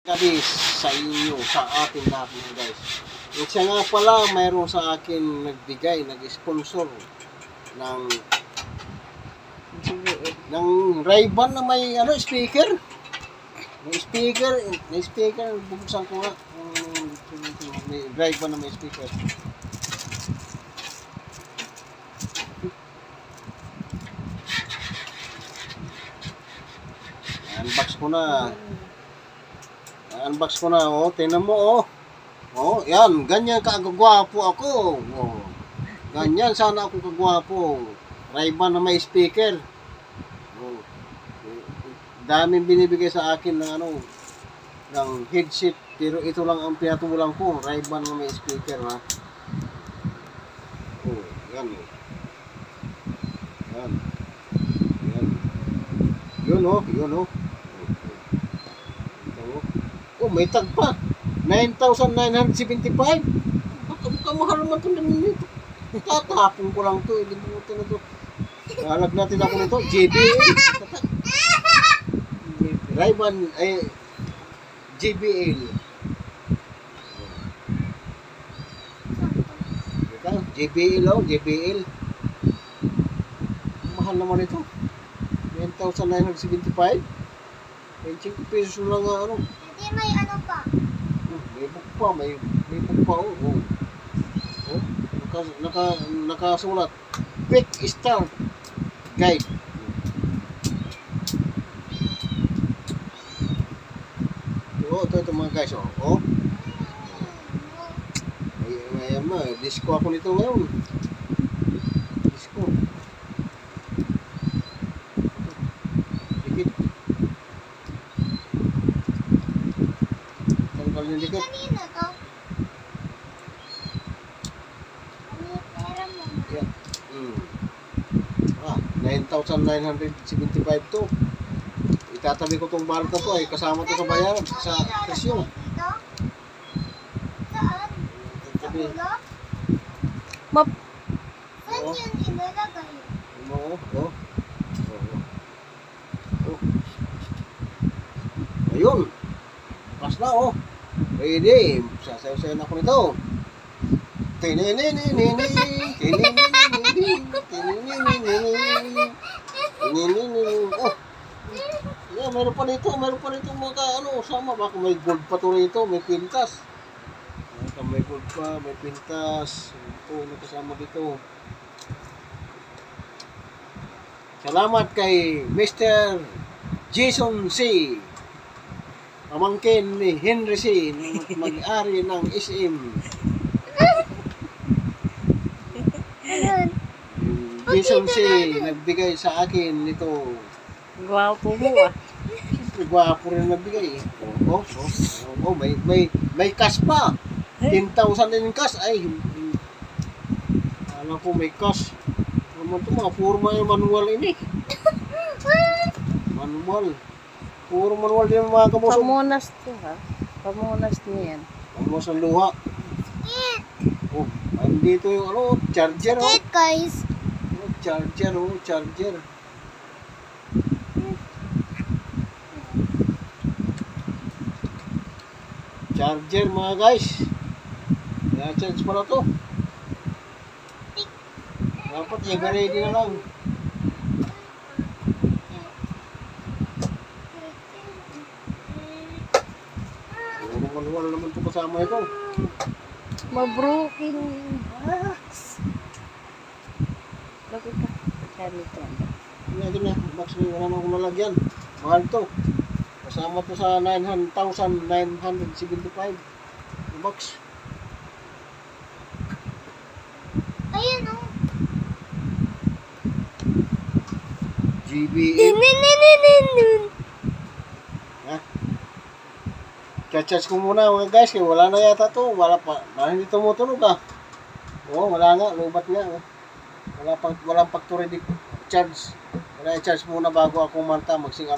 Kabis sa inyo, sa ating lahat mga guys. At siya nga pala, mayroon sa akin nagbigay, nag-sponsor ng Ray-Ban na may speaker. May speaker, bubuksan ko nga. May Ray-Ban na may speaker. Unbox ko na, oh, tingnan mo, oh. Oh, yan, ganyan kagwapo ako. Oh. Ganyan sana ako kagwapo. Ray-Ban na may speaker. Oh. Daming binibigay sa akin ng ng headset, pero ito lang ang pinatulang ko, Ray-Ban na may speaker, ha. Oh, yan. Yan. Yan. Yun, oh, yun, oh. Oh, may tag pa. 9,975. Kamahal naman ito naman nito. Tatapon ko lang ito. Ilimutan na ito. Halag natin ako nito. JBL. Ray-Ban, JBL. JBL, oh, JBL. Mahal naman ito. 9,975. 20 pesos lang nga, Hindi, may pa. May book pa, may book pa, oh. Oh, nakasulat. Quick Start Guide. Oh, ito mga guys, oh. Oh. May disco ako nito ngayon. Disco. Dikit. Tanggal yung dikit. Kanina to? Ano pera mo? Yeah. 9,975 to. Itatabi ko tong balot na to ay kasama to sa bayaran sa presyo. Saan? Sa ulo? Saan yun ilalagay? Oh. Ayun. Pas na, oh. Ready. Sasayaw-sayaw na ako nito. Oh. Yeah, meron pa nito mga sama. Baka may gold pa to rito, may pintas. May gold pa, may pintas. Ito, nakasama dito. Salamat kay Mr. Jason C. Pamangkin ni Henry C. Mag-ari ng SM. Jason C. nagbigay sa akin nito. Gwapo mo, ah. Gwapo rin nagbigay. Oh, may cash pa. 10,000 in cash. Ay, alam ko may cash. Naman ito mga puro manual ini. Manual. Puro manual din mga kamuso. Pamunas to, ha? Pamunas niya yan. Pamunas ang luha. Oh, andito yung charger, oh. Guys. Charger. Charger mga guys. Na-charge pala to. Dapat i-ready na lang. Manual naman ito kasama ito. Mabroken box. Lapit ka. Ganito. Ito na. Box na wala na akong lalagyan. Mahal to. Kasama to sa 9,975 box. Ayun, oh. GBA. Ha? Charge ko muna mga guys. Kaya wala na yata to. Wala pa. Hindi tumutunog, ah. Oo, wala nga. Lubat nga. Walang factory charge. Wala i-charge muna bago ako manta. Magsing